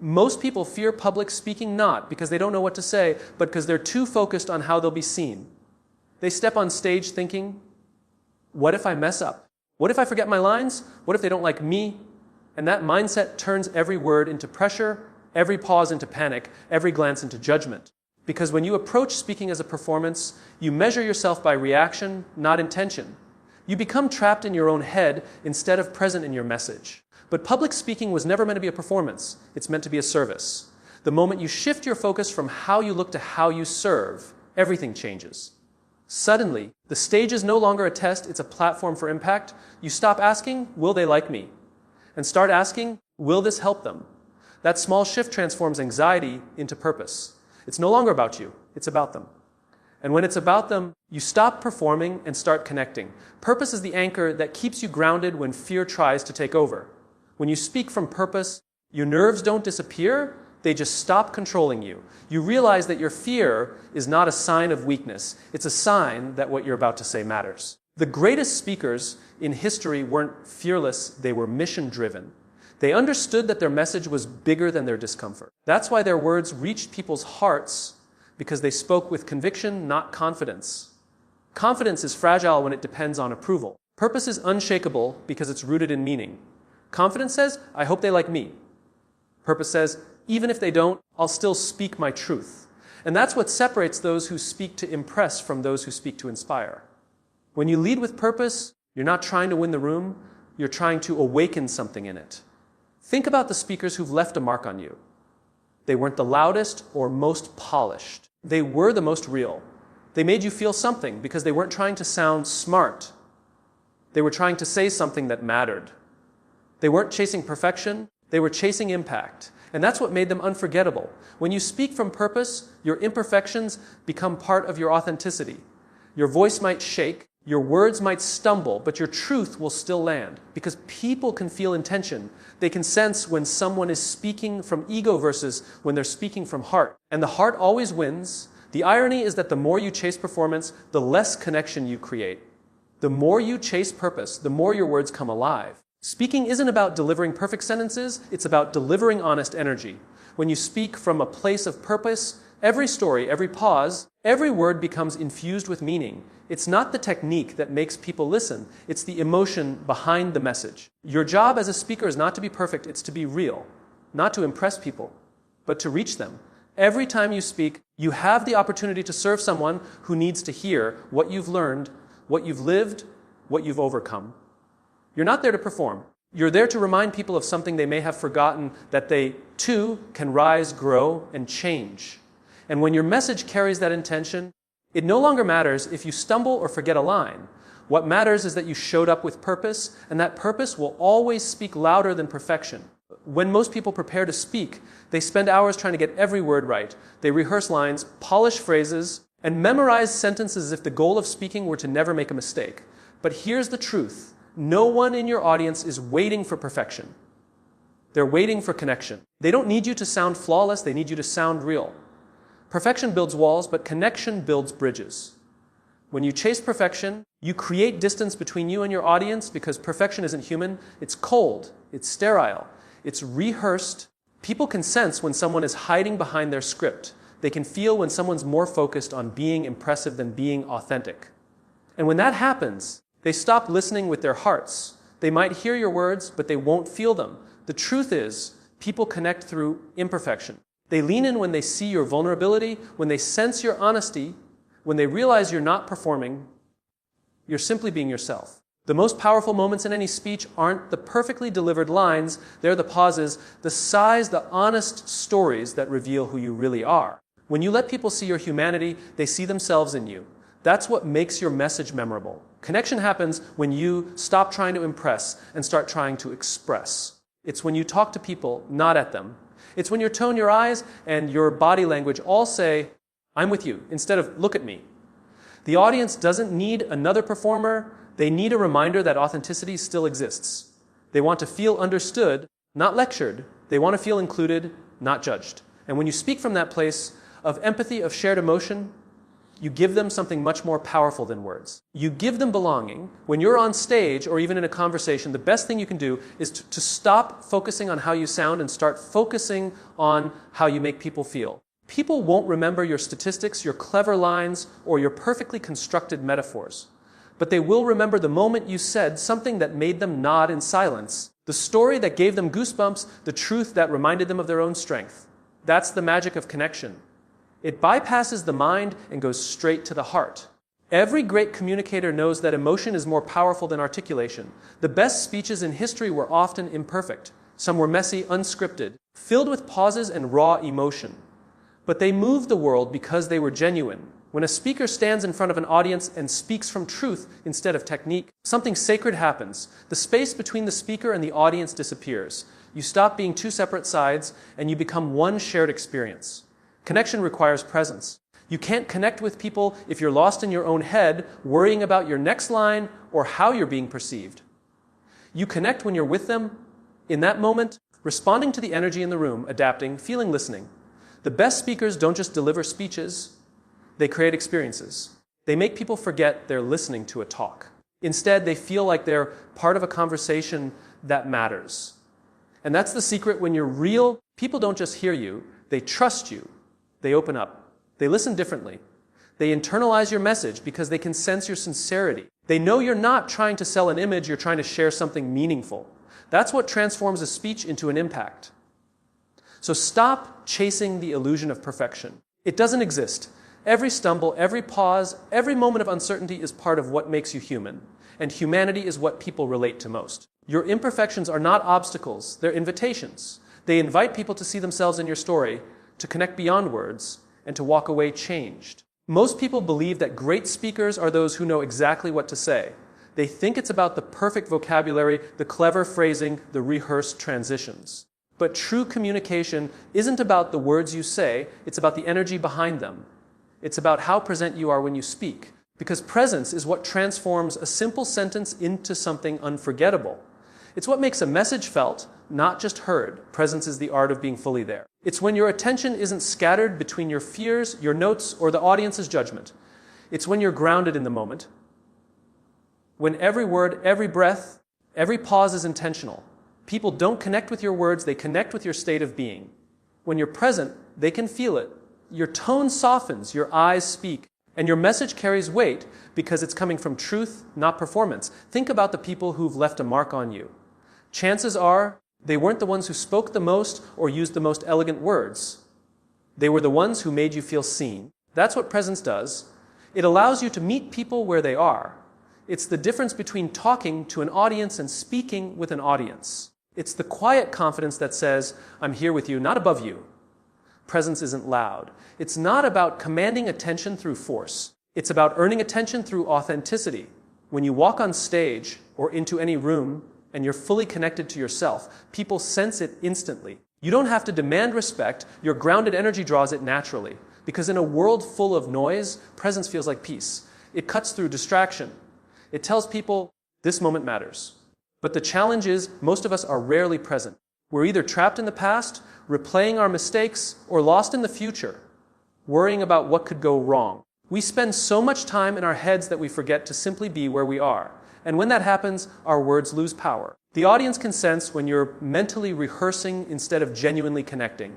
Most people fear public speaking not because they don't know what to say, but because they're too focused on how they'll be seen. They step on stage thinking, what if I mess up? What if I forget my lines? What if they don't like me? And that mindset turns every word into pressure, every pause into panic, every glance into judgment. Because when you approach speaking as a performance, you measure yourself by reaction, not intention. You become trapped in your own head instead of present in your message. But public speaking was never meant to be a performance. It's meant to be a service. The moment you shift your focus from how you look to how you serve, everything changes. Suddenly, the stage is no longer a test, it's a platform for impact. You stop asking, will they like me? And start asking, will this help them? That small shift transforms anxiety into purpose. It's no longer about you, it's about them. And when it's about them, you stop performing and start connecting. Purpose is the anchor that keeps you grounded when fear tries to take over. When you speak from purpose, your nerves don't disappear, they just stop controlling you. You realize that your fear is not a sign of weakness. It's a sign that what you're about to say matters. The greatest speakers in history weren't fearless, they were mission-driven. They understood that their message was bigger than their discomfort. That's why their words reached people's hearts, because they spoke with conviction, not confidence. Confidence is fragile when it depends on approval. Purpose is unshakable because it's rooted in meaning. Confidence says, I hope they like me. Purpose says, even if they don't, I'll still speak my truth. And that's what separates those who speak to impress from those who speak to inspire. When you lead with purpose, you're not trying to win the room, you're trying to awaken something in it. Think about the speakers who've left a mark on you. They weren't the loudest or most polished. They were the most real. They made you feel something because they weren't trying to sound smart. They were trying to say something that mattered. They weren't chasing perfection, they were chasing impact. And that's what made them unforgettable. When you speak from purpose, your imperfections become part of your authenticity. Your voice might shake, your words might stumble, but your truth will still land. Because people can feel intention. They can sense when someone is speaking from ego versus when they're speaking from heart. And the heart always wins. The irony is that the more you chase performance, the less connection you create. The more you chase purpose, the more your words come alive. Speaking isn't about delivering perfect sentences, it's about delivering honest energy. When you speak from a place of purpose, every story, every pause, every word becomes infused with meaning. It's not the technique that makes people listen, it's the emotion behind the message. Your job as a speaker is not to be perfect, it's to be real. Not to impress people, but to reach them. Every time you speak, you have the opportunity to serve someone who needs to hear what you've learned, what you've lived, what you've overcome. You're not there to perform. You're there to remind people of something they may have forgotten, that they, too, can rise, grow, and change. And when your message carries that intention, it no longer matters if you stumble or forget a line. What matters is that you showed up with purpose, and that purpose will always speak louder than perfection. When most people prepare to speak, they spend hours trying to get every word right. They rehearse lines, polish phrases, and memorize sentences as if the goal of speaking were to never make a mistake. But here's the truth. No one in your audience is waiting for perfection. They're waiting for connection. They don't need you to sound flawless, they need you to sound real. Perfection builds walls, but connection builds bridges. When you chase perfection, you create distance between you and your audience because perfection isn't human. It's cold, it's sterile, it's rehearsed. People can sense when someone is hiding behind their script. They can feel when someone's more focused on being impressive than being authentic. And when that happens, they stop listening with their hearts. They might hear your words, but they won't feel them. The truth is, people connect through imperfection. They lean in when they see your vulnerability, when they sense your honesty, when they realize you're not performing, you're simply being yourself. The most powerful moments in any speech aren't the perfectly delivered lines, they're the pauses, the sighs, the honest stories that reveal who you really are. When you let people see your humanity, they see themselves in you. That's what makes your message memorable. Connection happens when you stop trying to impress and start trying to express. It's when you talk to people, not at them. It's when your tone, your eyes, and your body language all say, I'm with you, instead of look at me. The audience doesn't need another performer. They need a reminder that authenticity still exists. They want to feel understood, not lectured. They want to feel included, not judged. And when you speak from that place of empathy, of shared emotion, you give them something much more powerful than words. You give them belonging. When you're on stage or even in a conversation, the best thing you can do is to stop focusing on how you sound and start focusing on how you make people feel. People won't remember your statistics, your clever lines, or your perfectly constructed metaphors. But they will remember the moment you said something that made them nod in silence, the story that gave them goosebumps, the truth that reminded them of their own strength. That's the magic of connection. It bypasses the mind and goes straight to the heart. Every great communicator knows that emotion is more powerful than articulation. The best speeches in history were often imperfect. Some were messy, unscripted, filled with pauses and raw emotion. But they moved the world because they were genuine. When a speaker stands in front of an audience and speaks from truth instead of technique, something sacred happens. The space between the speaker and the audience disappears. You stop being two separate sides and you become one shared experience. Connection requires presence. You can't connect with people if you're lost in your own head, worrying about your next line or how you're being perceived. You connect when you're with them, in that moment, responding to the energy in the room, adapting, feeling, listening. The best speakers don't just deliver speeches, they create experiences. They make people forget they're listening to a talk. Instead, they feel like they're part of a conversation that matters. And that's the secret. When you're real, people don't just hear you, they trust you. They open up. They listen differently. They internalize your message because they can sense your sincerity. They know you're not trying to sell an image, you're trying to share something meaningful. That's what transforms a speech into an impact. So stop chasing the illusion of perfection. It doesn't exist. Every stumble, every pause, every moment of uncertainty is part of what makes you human. And humanity is what people relate to most. Your imperfections are not obstacles, they're invitations. They invite people to see themselves in your story, to connect beyond words, and to walk away changed. Most people believe that great speakers are those who know exactly what to say. They think it's about the perfect vocabulary, the clever phrasing, the rehearsed transitions. But true communication isn't about the words you say, it's about the energy behind them. It's about how present you are when you speak. Because presence is what transforms a simple sentence into something unforgettable. It's what makes a message felt, not just heard. Presence is the art of being fully there. It's when your attention isn't scattered between your fears, your notes, or the audience's judgment. It's when you're grounded in the moment. When every word, every breath, every pause is intentional. People don't connect with your words, they connect with your state of being. When you're present, they can feel it. Your tone softens, your eyes speak, and your message carries weight because it's coming from truth, not performance. Think about the people who've left a mark on you. Chances are they weren't the ones who spoke the most or used the most elegant words. They were the ones who made you feel seen. That's what presence does. It allows you to meet people where they are. It's the difference between talking to an audience and speaking with an audience. It's the quiet confidence that says, I'm here with you, not above you. Presence isn't loud. It's not about commanding attention through force. It's about earning attention through authenticity. When you walk on stage or into any room and you're fully connected to yourself, people sense it instantly. You don't have to demand respect. Your grounded energy draws it naturally. Because in a world full of noise, presence feels like peace. It cuts through distraction. It tells people, this moment matters. But the challenge is, most of us are rarely present. We're either trapped in the past, replaying our mistakes, or lost in the future, worrying about what could go wrong. We spend so much time in our heads that we forget to simply be where we are. And when that happens, our words lose power. The audience can sense when you're mentally rehearsing instead of genuinely connecting.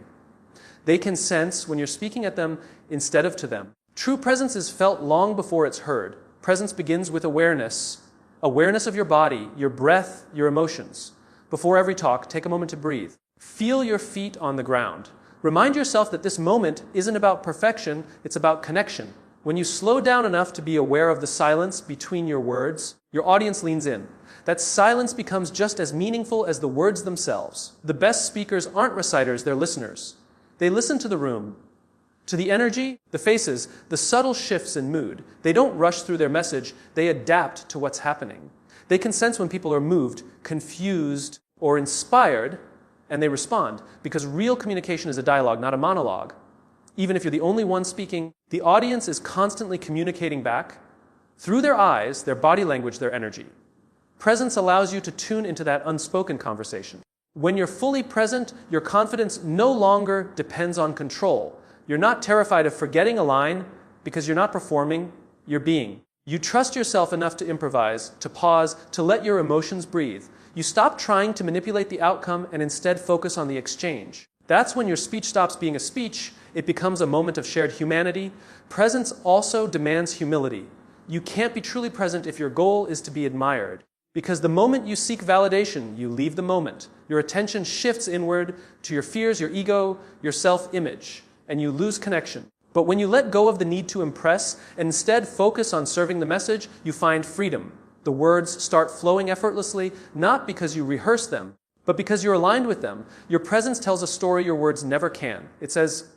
They can sense when you're speaking at them instead of to them. True presence is felt long before it's heard. Presence begins with awareness. Awareness of your body, your breath, your emotions. Before every talk, take a moment to breathe. Feel your feet on the ground. Remind yourself that this moment isn't about perfection, it's about connection. When you slow down enough to be aware of the silence between your words, your audience leans in. That silence becomes just as meaningful as the words themselves. The best speakers aren't reciters, they're listeners. They listen to the room, to the energy, the faces, the subtle shifts in mood. They don't rush through their message, they adapt to what's happening. They can sense when people are moved, confused, or inspired, and they respond. Because real communication is a dialogue, not a monologue. Even if you're the only one speaking, the audience is constantly communicating back through their eyes, their body language, their energy. Presence allows you to tune into that unspoken conversation. When you're fully present, your confidence no longer depends on control. You're not terrified of forgetting a line, because you're not performing, you're being. You trust yourself enough to improvise, to pause, to let your emotions breathe. You stop trying to manipulate the outcome and instead focus on the exchange. That's when your speech stops being a speech, it becomes a moment of shared humanity. Presence also demands humility. You can't be truly present if your goal is to be admired. Because the moment you seek validation, you leave the moment. Your attention shifts inward to your fears, your ego, your self-image, and you lose connection. But when you let go of the need to impress and instead focus on serving the message, you find freedom. The words start flowing effortlessly, not because you rehearse them, but because you're aligned with them. Your presence tells a story your words never can. It says,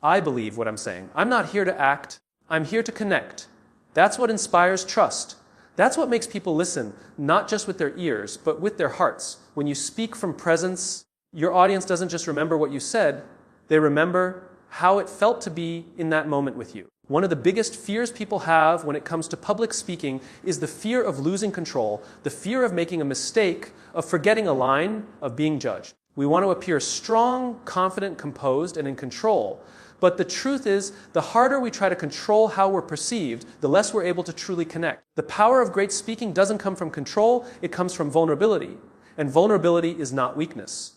I believe what I'm saying. I'm not here to act. I'm here to connect. That's what inspires trust. That's what makes people listen, not just with their ears, but with their hearts. When you speak from presence, your audience doesn't just remember what you said, they remember how it felt to be in that moment with you. One of the biggest fears people have when it comes to public speaking is the fear of losing control, the fear of making a mistake, of forgetting a line, of being judged. We want to appear strong, confident, composed, and in control. But the truth is, the harder we try to control how we're perceived, the less we're able to truly connect. The power of great speaking doesn't come from control, it comes from vulnerability. And vulnerability is not weakness.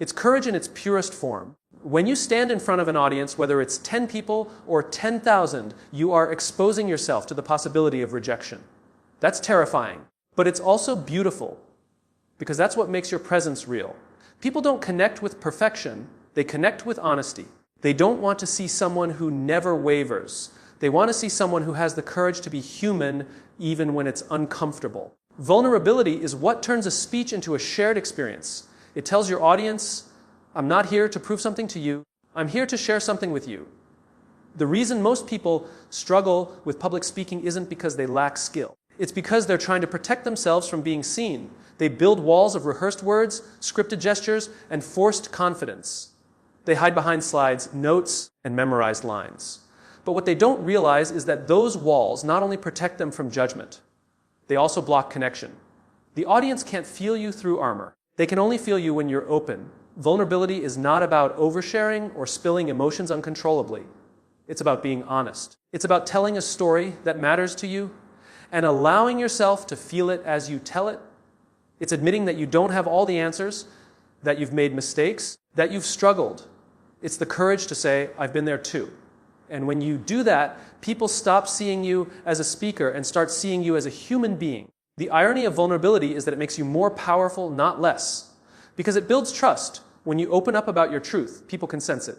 It's courage in its purest form. When you stand in front of an audience, whether it's 10 people or 10,000, you are exposing yourself to the possibility of rejection. That's terrifying. But it's also beautiful, because that's what makes your presence real. People don't connect with perfection, they connect with honesty. They don't want to see someone who never wavers. They want to see someone who has the courage to be human even when it's uncomfortable. Vulnerability is what turns a speech into a shared experience. It tells your audience, I'm not here to prove something to you. I'm here to share something with you. The reason most people struggle with public speaking isn't because they lack skill. It's because they're trying to protect themselves from being seen. They build walls of rehearsed words, scripted gestures, and forced confidence. They hide behind slides, notes, and memorized lines. But what they don't realize is that those walls not only protect them from judgment, they also block connection. The audience can't feel you through armor. They can only feel you when you're open. Vulnerability is not about oversharing or spilling emotions uncontrollably. It's about being honest. It's about telling a story that matters to you and allowing yourself to feel it as you tell it. It's admitting that you don't have all the answers, that you've made mistakes, that you've struggled. It's the courage to say, I've been there too. And when you do that, people stop seeing you as a speaker and start seeing you as a human being. The irony of vulnerability is that it makes you more powerful, not less. Because it builds trust. When you open up about your truth, people can sense it.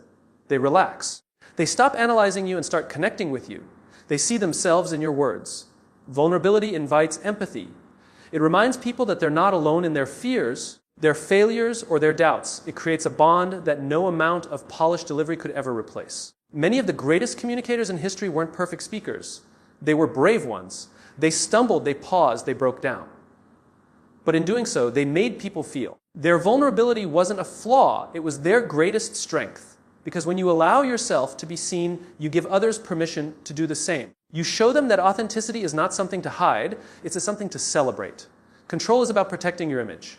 They relax. They stop analyzing you and start connecting with you. They see themselves in your words. Vulnerability invites empathy. It reminds people that they're not alone in their fears, their failures, or their doubts. It creates a bond that no amount of polished delivery could ever replace. Many of the greatest communicators in history weren't perfect speakers. They were brave ones. They stumbled, they paused, they broke down. But in doing so, they made people feel. Their vulnerability wasn't a flaw, it was their greatest strength. Because when you allow yourself to be seen, you give others permission to do the same. You show them that authenticity is not something to hide, it's something to celebrate. Control is about protecting your image.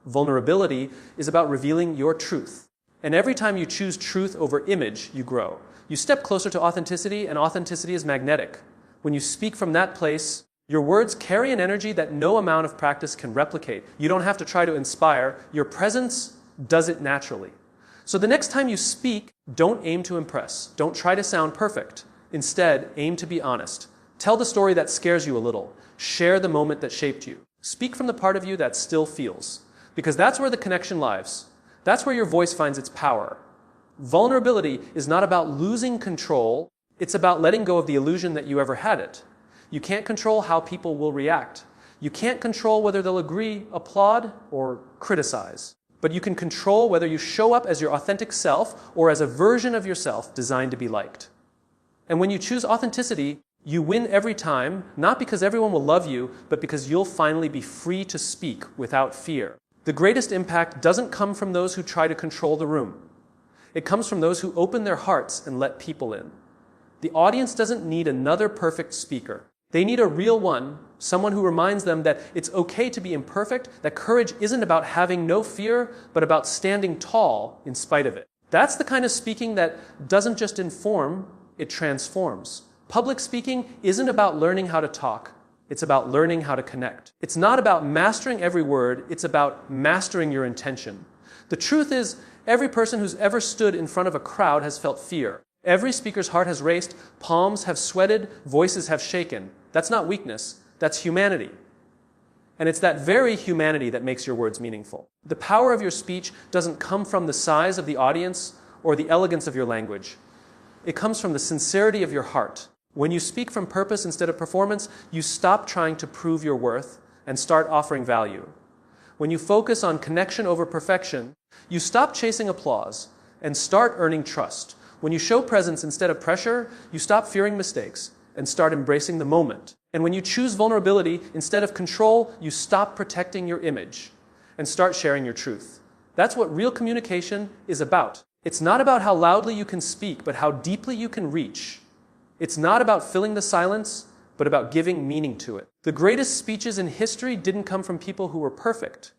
Vulnerability is about revealing your truth. And every time you choose truth over image, you grow. You step closer to authenticity, and authenticity is magnetic. When you speak from that place, your words carry an energy that no amount of practice can replicate. You don't have to try to inspire. Your presence does it naturally. So the next time you speak, don't aim to impress. Don't try to sound perfect. Instead, aim to be honest. Tell the story that scares you a little. Share the moment that shaped you. Speak from the part of you that still feels. Because that's where the connection lies. That's where your voice finds its power. Vulnerability is not about losing control. It's about letting go of the illusion that you ever had it. You can't control how people will react. You can't control whether they'll agree, applaud, or criticize. But you can control whether you show up as your authentic self or as a version of yourself designed to be liked. And when you choose authenticity, you win every time, not because everyone will love you, but because you'll finally be free to speak without fear. The greatest impact doesn't come from those who try to control the room. It comes from those who open their hearts and let people in. The audience doesn't need another perfect speaker. They need a real one, someone who reminds them that it's okay to be imperfect, that courage isn't about having no fear, but about standing tall in spite of it. That's the kind of speaking that doesn't just inform, it transforms. Public speaking isn't about learning how to talk. It's about learning how to connect. It's not about mastering every word. It's about mastering your intention. The truth is, every person who's ever stood in front of a crowd has felt fear. Every speaker's heart has raced, palms have sweated, voices have shaken. That's not weakness. That's humanity. And it's that very humanity that makes your words meaningful. The power of your speech doesn't come from the size of the audience or the elegance of your language. It comes from the sincerity of your heart. When you speak from purpose instead of performance, you stop trying to prove your worth and start offering value. When you focus on connection over perfection, you stop chasing applause and start earning trust. When you show presence instead of pressure, you stop fearing mistakes and start embracing the moment. And when you choose vulnerability instead of control, you stop protecting your image and start sharing your truth. That's what real communication is about. It's not about how loudly you can speak, but how deeply you can reach. It's not about filling the silence, but about giving meaning to it. The greatest speeches in history didn't come from people who were perfect.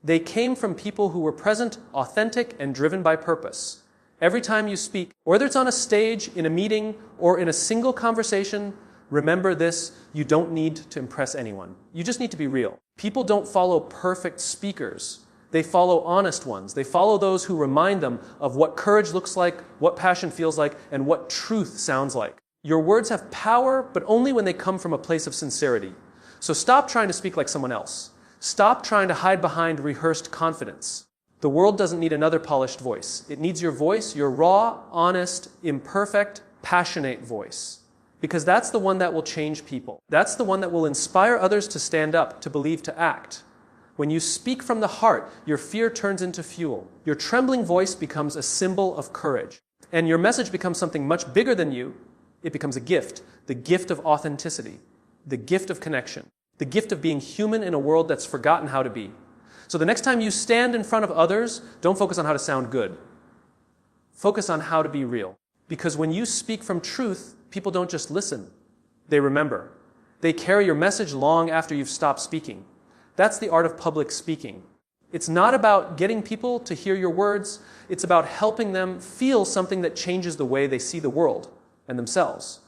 They came from people who were present, authentic, and driven by purpose. Every time you speak, whether it's on a stage, in a meeting, or in a single conversation, remember this: you don't need to impress anyone. You just need to be real. People don't follow perfect speakers. They follow honest ones. They follow those who remind them of what courage looks like, what passion feels like, and what truth sounds like. Your words have power, but only when they come from a place of sincerity. So stop trying to speak like someone else. Stop trying to hide behind rehearsed confidence. The world doesn't need another polished voice. It needs your voice, your raw, honest, imperfect, passionate voice. Because that's the one that will change people. That's the one that will inspire others to stand up, to believe, to act. When you speak from the heart, your fear turns into fuel. Your trembling voice becomes a symbol of courage. And your message becomes something much bigger than you. It becomes a gift, the gift of authenticity, the gift of connection, the gift of being human in a world that's forgotten how to be. So the next time you stand in front of others, don't focus on how to sound good. Focus on how to be real. Because when you speak from truth, people don't just listen. They remember. They carry your message long after you've stopped speaking. That's the art of public speaking. It's not about getting people to hear your words. It's about helping them feel something that changes the way they see the world and themselves.